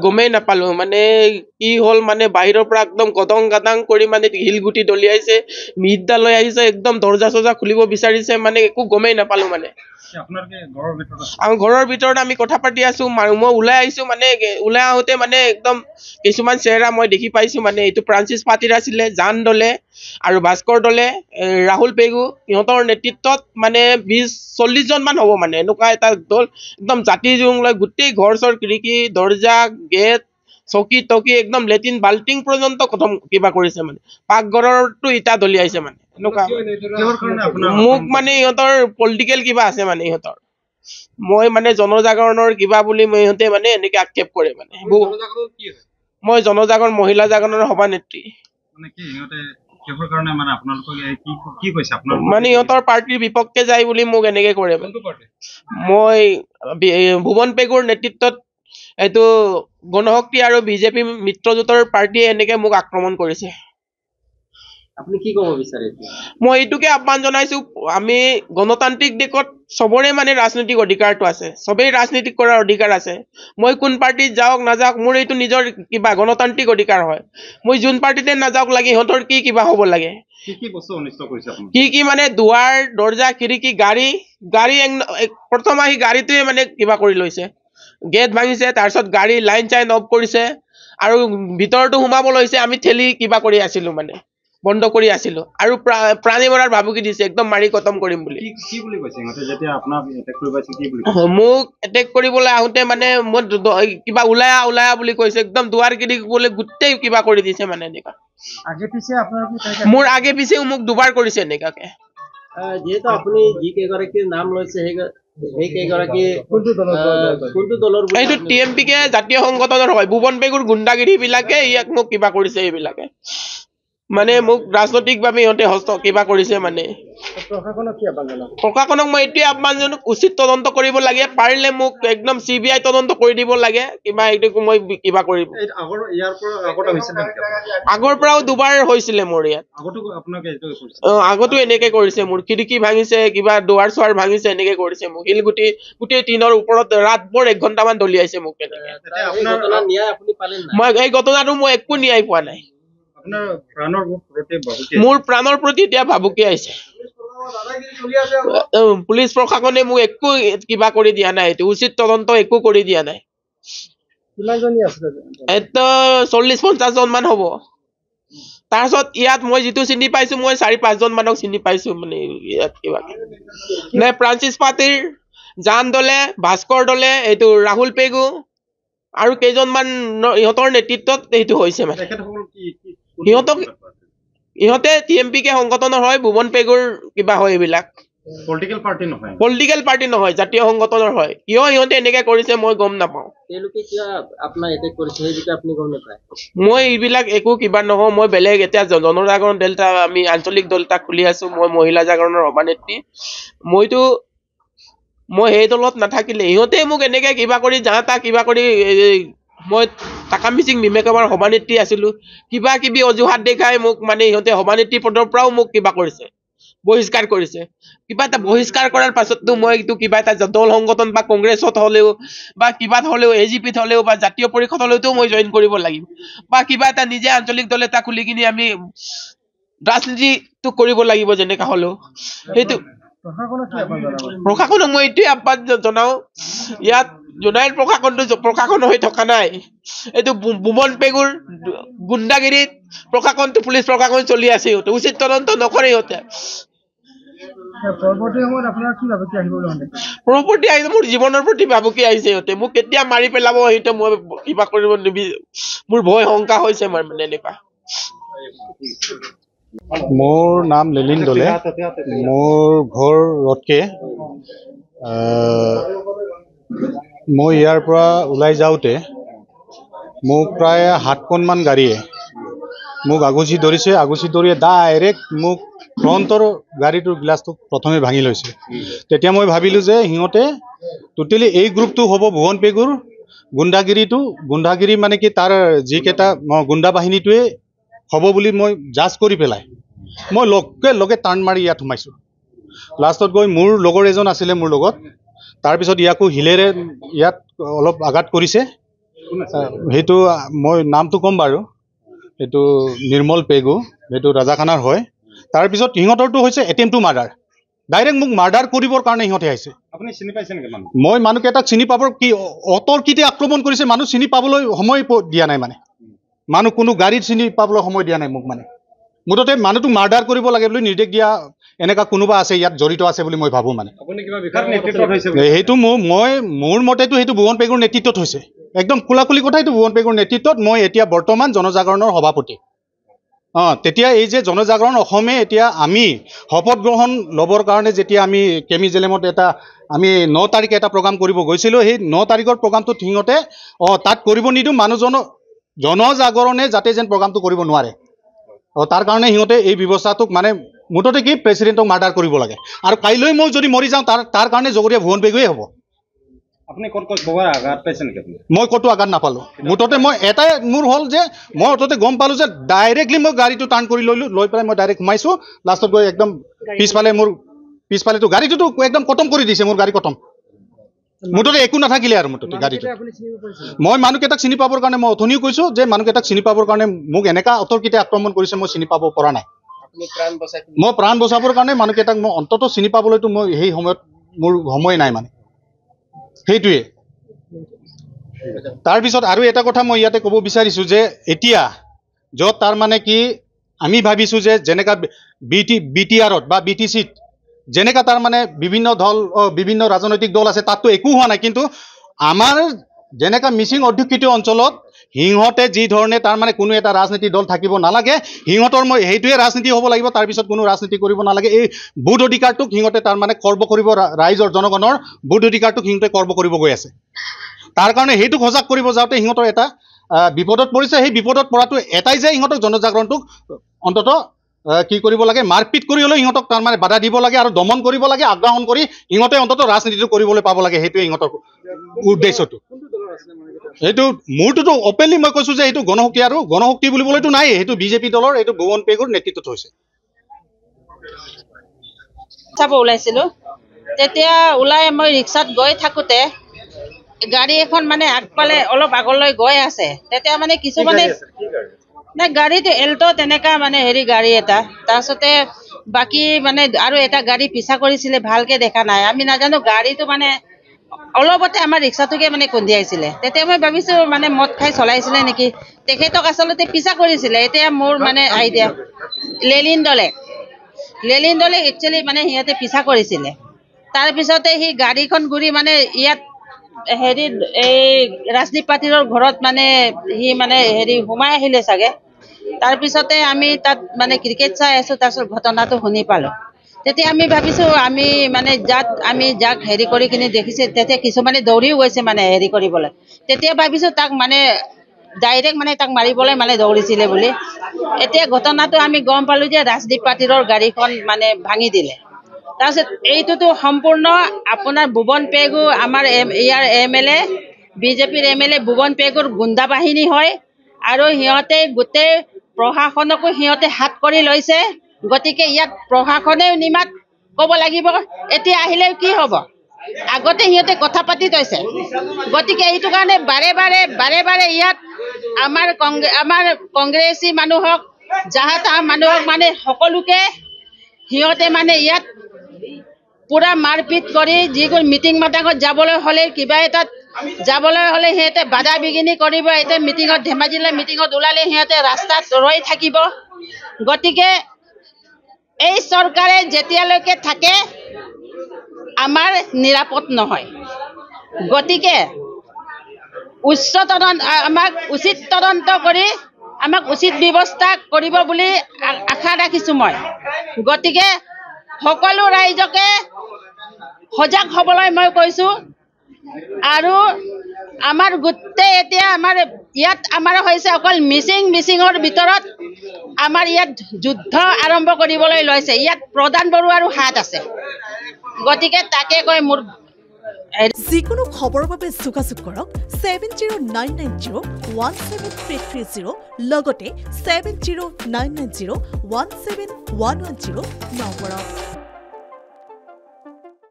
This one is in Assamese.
গমেই নাপালো মানে কি হ'ল মানে বাহিৰৰ পৰা একদম গদং গাদাং কৰি মানে শিলগুটি দলিয়াইছে মিটডাল লৈ আহিছে একদম দৰ্জা চৰ্জা খুলিব বিচাৰিছে মানে একো গমেই নাপালো মানে ঘৰৰ ভিতৰত আমি কথা পাতি আছো মই ওলাই আহিছো মানে ওলাই আহোঁতে মানে একদম কিছুমান চেহেৰা মই দেখি পাইছো মানে এইটো ফ্ৰান্সিছ পাতিৰ আছিলে জান দলে আৰু ভাস্কৰ দলে ৰাহুল পেগু ইহঁতৰ নেতৃত্বত মানে 20-40 জন মান হ'ব মানে এনেকুৱা এটা দল একদম জাতি জোং লৈ গোটেই ঘৰ চৰ খিৰিকী দৰ্জা গেট চকী টকী একদম লেট্ৰিন বাল্টিং পৰ্যন্ত খতম কিবা কৰিছে মানে পাকঘৰতো ইটা দলিয়াইছে মানে এনেকুৱা মোক মানে ইহঁতৰ পলিটিকেল কিবা আছে মানে ইহঁতৰ মই মানে জনজাগৰণৰ কিবা বুলি ইহঁতে মানে এনেকে আক্ষেপ কৰে মানে মই জনজাগৰণ মহিলা জাগৰণৰ সভানেত্ৰী মানে ইহঁতৰ পাৰ্টিৰ বিপক্ষে যায় বুলি মোক এনেকে কৰে মই ভুৱন পেগুৰ নেতৃত্বত এইটো গণশক্তি আৰু বিজেপি মিত্ৰজোঁটৰ পাৰ্টিয়ে এনেকে মোক আক্ৰমণ কৰিছে আপুনি কি ক'ব বিচাৰে মই এইটোকে আহ্বান জনাইছো আমি গণতান্ত্ৰিক দেশত সবৰে মানে ৰাজনৈতিক অধিকাৰটো আছে সবেই ৰাজনীতি কৰাৰ অধিকাৰ আছে মই কোন পাৰ্টিত যাওক নাযাওক মোৰ এইটো নিজৰ কিবা গণতান্ত্ৰিক অধিকাৰ হয় মই যোন পাৰ্টিতে নাযাওক লাগে সিহঁতৰ কি কিবা হ'ব লাগে কি মানে দুৱাৰ দৰ্জা খিৰিকী গাড়ী প্ৰথম আহি গাড়ীটোৱে মানে কিবা কৰি লৈছে গেট ভাঙিছে তাৰপিছত গাড়ী লাইন চাইন অফ কৰিছে আৰু ভিতৰতো সোমাব লৈছে আমি ঠেলি কিবা কৰি আছিলো মানে বন্ধ কৰি আছিলো আৰু প্ৰাণী মৰাৰ ভাবুকি দিছে একদম মাৰি খতম কৰিম বুলি মোক এটেক কৰিবলৈ আহোঁতে মানে মই কিবা ওলাই বুলি কৈছে একদম দুৱাৰ খিৰিকী বোলে গোটেই কিবা কৰি দিছে মানে এনেকা মোৰ আগে পিছেও মোক দুবাৰ কৰিছে এনেকাকে যেহেতু আপুনি যি কেইগৰাকীৰ নাম লৈছে সেই কেইগৰাকী কোনটো দলৰ এইটো TMPK জাতীয় সংগঠনৰ হয় ভুৱন পেগুৰ গুণ্ডাগিৰি বিলাকে ইয়াক মোক কিবা কৰিছে এইবিলাকে মানে মোক ৰাজনৈতিকভাৱে ইহঁতে কিবা কৰিছে মানে প্ৰশাসনক মই এইটোৱে আহ্বান জনাম উচিত তদন্ত কৰিব লাগে পাৰিলে মোক একদম CBI তদন্ত কৰি দিব লাগে কিবা এইটো মই কিবা কৰিম আগৰ পৰাও দুবাৰ হৈছিলে মোৰ ইয়াত আগতো এনেকে কৰিছে মোৰ খিৰিকী ভাঙিছে কিবা দুৱাৰ চোৱাৰ ভাঙিছে এনেকে কৰিছে মোক শিলগুটি গোটেই টিনৰ ওপৰত ৰাতভৰ 1 ঘণ্টামান দলিয়াইছে মোক মই এই ঘটনাটো মই একো ন্যায় পোৱা নাই মোৰ প্ৰাণৰ প্ৰতি এতিয়া ভাবুকি আহিছে পুলিচ প্ৰশাসনে মোক একো কিবা কৰি দিয়া নাই এইটো উচিত তদন্ত একো কৰি দিয়া নাই 40-50 জন মান হ'ব তাৰপিছত ইয়াত মই যিটো চিনি পাইছো মই 4-5 জন মানক চিনি পাইছো মানে ইয়াত কিবা নে ফ্ৰান্সিছ পাতিৰ জান দলে ভাস্কৰ দলে এইটো ৰাহুল পেগু আৰু কেইজনমান ইহঁতৰ নেতৃত্বত এইটো হৈছে মানে ইহঁতে TMPK সংগঠনৰ হয় ভুৱন পেগুৰ কিবা হয় এইবিলাক পলিটিকেল পাৰ্টি নহয় জাতীয় সংগঠনৰ হয় কিয় ইহঁতে এনেকে কৰিছে মই গম নাপাওঁ মই এইবিলাক একো কিবা নহয় মই বেলেগ এতিয়া জনজাগৰণ দলটা আমি আঞ্চলিক দলটা খুলি আছো মই মহিলা জাগৰণৰ সভানেত্ৰী মই সেই দলত নাথাকিলে ইহঁতে মোক এনেকে কিবা কৰি যাহা কিবা কৰি মই টাকামিচিং মিমেকাবাৰ সভানেত্ৰী আছিলো কিবা কিবি অজুহাত দেখাই মোক মানে ইহঁতে সভানেত্ৰী পদৰ পৰাও মোক কিবা কৰিছে বহিষ্কাৰ কৰিছে কিবা এটা বহিষ্কাৰ কৰাৰ পাছততো মই এইটো কিবা এটা দল সংগঠন বা কংগ্ৰেছত হলেও বা কিবা হলেও AGPত হলেও বা জাতীয় পৰিষদ হলেও মই জইন কৰিব লাগিব বা কিবা এটা নিজে আঞ্চলিক দল এটা খুলি কিনি আমি ৰাজনীতিটো কৰিব লাগিব যেনেকা হলেও সেইটো প্ৰশাসনক মই এইটোৱে আহ্বান জনাও ইয়াত জোনাইল প্ৰশাসন হৈ থকা নাই এইটো ভুৱন পেগুৰ গুণ্ডাগিৰিত প্ৰশাসনটো পুলিচ প্ৰশাসন চলি আছে ইহঁতে উচিত তদন্ত নকৰে ইহঁতে পৰৱৰ্তী আহিছে মোৰ জীৱনৰ প্ৰতি ভাবুকি আহিছে ইহঁতে মোক কেতিয়া মাৰি পেলাব সেইটো মই কিবা কৰিব মোৰ ভয় শংকা হৈছে মানে এনেকুৱা মোৰ নাম লেলিন দলে মোৰ ঘৰ ৰটকে মই ইয়াৰ পৰা ওলাই যাওঁতে মোক প্ৰায় 7খনমান গাড়ীয়ে মোক আগুচি ধৰি ডাইৰেক্ট মোক ফ্ৰণ্টৰ গাড়ীটোৰ গ্লাছটো প্ৰথমে ভাঙি লৈছে তেতিয়া মই ভাবিলোঁ যে সিহঁতে টোটেলি এই গ্ৰুপটো হ'ব ভুৱন পেগুৰ গুণ্ডাগিৰি মানে কি তাৰ যিকেইটা গুণ্ডা বাহিনীটোৱে হ'ব বুলি মই জাজ কৰি পেলাই মই লগে টাৰ্ণ মাৰি ইয়াত সোমাইছোঁ লাষ্টত গৈ মোৰ লগৰ এজন আছিলে মোৰ লগত তাৰপিছত ইয়াকো হিলেৰে ইয়াত অলপ আঘাত কৰিছে সেইটো মই নামটো ক'ম বাৰু সেইটো নিৰ্মল পেগু সেইটো ৰাজাখানাৰ হয় তাৰপিছত সিহঁতৰটো হৈছে এটেম্প টু মাৰ্ডাৰ ডাইৰেক্ট মোক মাৰ্ডাৰ কৰিবৰ কাৰণে সিহঁতে আহিছে আপুনি চিনি পাইছে নেকি মানুহ মই মানুহকেইটাক চিনি পাবৰ কি অতৰ্কিতে আক্ৰমণ কৰিছে মানুহ চিনি পাবলৈ সময় দিয়া নাই মানে মানুহ কোনো গাড়ীত চিনি পাবলৈ সময় দিয়া নাই মোক মানে মুঠতে মানুহটোক মাৰ্ডাৰ কৰিব লাগে বুলি নিৰ্দেশ দিয়া এনেকা কোনোবা আছে ইয়াত জড়িত আছে বুলি মই ভাবোঁ মানে আপুনি কিবা বিষয়ৰ নেতৃত্বত হৈছে সেইটো মোৰ মতেতো সেইটো ভুৱন পেগুৰ নেতৃত্বত হৈছে একদম খোলাখুলি কথা এইটো ভুৱন পেগুৰ নেতৃত্বত মই এতিয়া বৰ্তমান জনজাগৰণৰ সভাপতি তেতিয়া এই যে জনজাগৰণ অসমে এতিয়া আমি শপত গ্ৰহণ ল'বৰ কাৰণে যেতিয়া আমি কেমি জেলেমত এটা আমি 9 তাৰিখে এটা প্ৰগ্ৰাম কৰিব গৈছিলোঁ সেই 9 তাৰিখৰ প্ৰগ্ৰামটোত সিহঁতে তাত কৰিব নিদিওঁ মানুহজনক জনজাগৰণে যাতে যেন প্ৰগ্ৰামটো কৰিব নোৱাৰে তাৰ কাৰণে সিহঁতে এই ব্যৱস্থাটোক মানে মুঠতে কি প্ৰেচিডেণ্টক মাৰ্ডাৰ কৰিব লাগে আৰু কাইলৈ মই যদি মৰি যাওঁ তাৰ কাৰণে জগৰীয়া ভুৱন পেগুৱে হ'ব আপুনি ক'ত বগা আঘাত পাইছে নেকি আপুনি মই ক'তো আঘাত নাপালোঁ মুঠতে মই এটাই মোৰ হ'ল যে মই অততে গম পালোঁ যে ডাইৰেক্টলি মই গাড়ীটো টাৰ্ণ কৰি লৈ পেলাই মই ডাইৰেক্ট সোমাইছোঁ লাষ্টত গৈ একদম পিছফালেতো গাড়ীটোতো একদম খতম কৰি দিছে মোৰ গাড়ী খতম মুঠতে একো নাথাকিলে আৰু মুঠতে গাড়ীটো মই মানুহকেইটাক চিনি পাবৰ কাৰণে মই অথনিও কৈছোঁ যে মানুহকেইটাক চিনি পাবৰ কাৰণে মোক এনেকা অতৰ্কিতে আক্ৰমণ কৰিছে মই চিনি পাব পৰা নাই মই প্ৰাণ বচাবৰ কাৰণে মানুহকেইটাক মই অন্ততঃ চিনি পাবলৈতো মই সেই সময়ত মোৰ সময় নাই মানে সেইটোৱে তাৰপিছত আৰু এটা কথা মই ইয়াতে ক'ব বিচাৰিছোঁ যে এতিয়া য'ত তাৰ মানে কি আমি ভাবিছোঁ যে যেনেকা BTRত বা BTCত যেনেকা তাৰ মানে বিভিন্ন ৰাজনৈতিক দল আছে তাততো একো হোৱা নাই কিন্তু আমাৰ যেনেকা মিচিং অধ্যুষিত অঞ্চলত সিহঁতে যি ধৰণে তাৰ মানে কোনো এটা ৰাজনীতি দল থাকিব নালাগে সিহঁতৰ মই সেইটোৱে ৰাজনীতি হ'ব লাগিব তাৰপিছত কোনো ৰাজনীতি কৰিব নালাগে এই বুধ অধিকাৰটোক সিহঁতে তাৰ মানে কৰ্ব কৰিব ৰাইজৰ জনগণৰ বুধ অধিকাৰটোক সিহঁতে কৰ্ব কৰিব গৈ আছে তাৰ কাৰণে সেইটোক সজাগ কৰিব যাওঁতে সিহঁতৰ এটা বিপদত পৰিছে সেই বিপদত পৰাটো এটাই যে সিহঁতক জনজাগৰণটোক অন্ততঃ কি কৰিব লাগে মাৰপিট কৰি হ'লেও সিহঁতক তাৰ মানে বাধা দিব লাগে আৰু দমন কৰিব লাগে আগ্ৰাসন কৰি সিহঁতে অন্ততঃ ৰাজনীতিটো কৰিবলৈ পাব লাগে সেইটোৱে সিহঁতৰ উদ্দেশ্যটো সেইটো মোৰটোতো অপেনলি মই কৈছোঁ যে এইটো গণশক্তি আৰু গণশক্তি বুলিবলৈতো নাই সেইটো বিজেপি দলৰ এইটো ভুৱন পেগুৰ নেতৃত্বত হৈছে চাব ওলাইছিলোঁ তেতিয়া ওলাই মই ৰিক্সাত গৈ থাকোঁতে গাড়ী এখন মানে আগফালে অলপ আগলৈ গৈ আছে তেতিয়া মানে কিছুমানে গাড়ীটো এল্টো তেনেকা মানে গাড়ী এটা তাৰপিছতে বাকী মানে আৰু এটা গাড়ী পিছা কৰিছিলে ভালকে দেখা নাই আমি নাজানো গাড়ীটো মানে অলপতে আমাৰ ৰিক্সাটোকে মানে কন্দিয়াইছিলে তেতিয়া মই ভাবিছোঁ মানে মদ খাই চলাইছিলে নেকি তেখেতক আচলতে পিছা কৰিছিলে এতিয়া মোৰ মানে আইডিয়া লেলিন দলে একচুৱেলি মানে সিহঁতে পিছা কৰিছিলে তাৰপিছতে সি গাড়ীখন ঘূৰি মানে ইয়াত এই ৰাজদীপ পাটিলৰ ঘৰত মানে সি মানে সোমাই আহিলে চাগে তাৰপিছতে আমি তাত মানে ক্ৰিকেট চাই আছোঁ তাৰপিছত ঘটনাটো শুনি পালোঁ তেতিয়া আমি ভাবিছোঁ আমি মানে যাক কৰি কিনে দেখিছে তেতিয়া কিছুমানে দৌৰিও গৈছে মানে কৰিবলৈ তেতিয়া ভাবিছোঁ তাক মানে ডাইৰেক্ট মানে তাক মাৰিবলৈ মানে দৌৰিছিলে বুলি এতিয়া ঘটনাটো আমি গম পালোঁ যে ৰাজদীপ পাটিলৰ গাড়ীখন মানে ভাঙি দিলে তাৰপিছত এইটোতো সম্পূৰ্ণ আপোনাৰ ভুৱন পেগু আমাৰ ইয়াৰ MLA বিজেপিৰ MLA ভুৱন পেগুৰ গুণ্ডা বাহিনী হয় আৰু সিহঁতে গোটেই প্ৰশাসনকো সিহঁতে হাত কৰি লৈছে গতিকে ইয়াত প্ৰশাসনেও নিমাত ক'ব লাগিব এতিয়া আহিলে কি হ'ব আগতে সিহঁতে কথা পাতি থৈছে গতিকে এইটো কাৰণে বাৰে বাৰে ইয়াত আমাৰ কংগ্ৰেছী মানুহক যাহাতা মানুহক মানে সকলোকে সিহঁতে মানে ইয়াত পুৰা মাৰপিট কৰি যিকোনো মিটিং মাটাঙত যাবলৈ হ'লে কিবা এটাত যাবলৈ হ'লে সিহঁতে বাধা বিঘিনি কৰিব এতিয়া মিটিঙত ধেমাজিলৈ মিটিঙত ওলালে সিহঁতে ৰাস্তাত ৰৈ থাকিব গতিকে এই চৰকাৰে যেতিয়ালৈকে থাকে আমাৰ নিৰাপদ নহয় গতিকে আমাক উচিত তদন্ত কৰি আমাক উচিত ব্যৱস্থা কৰিব বুলি আশা ৰাখিছোঁ মই গতিকে সকলো ৰাইজকে সজাগ হ'বলৈ মই কৈছোঁ আৰু আমাৰ গোটেই এতিয়া আমাৰ ইয়াত আমাৰ হৈছে অকল মিচিঙৰ ভিতৰত আমাৰ ইয়াত যুদ্ধ আৰম্ভ কৰিবলৈ লৈছে ইয়াত প্ৰধান বৰুৱাৰো হাত আছে গতিকে তাকে কৈ মোৰ যিকোনো খবৰৰ বাবে যোগাযোগ কৰক 7099017330 লগতে 7099017110 নম্বৰত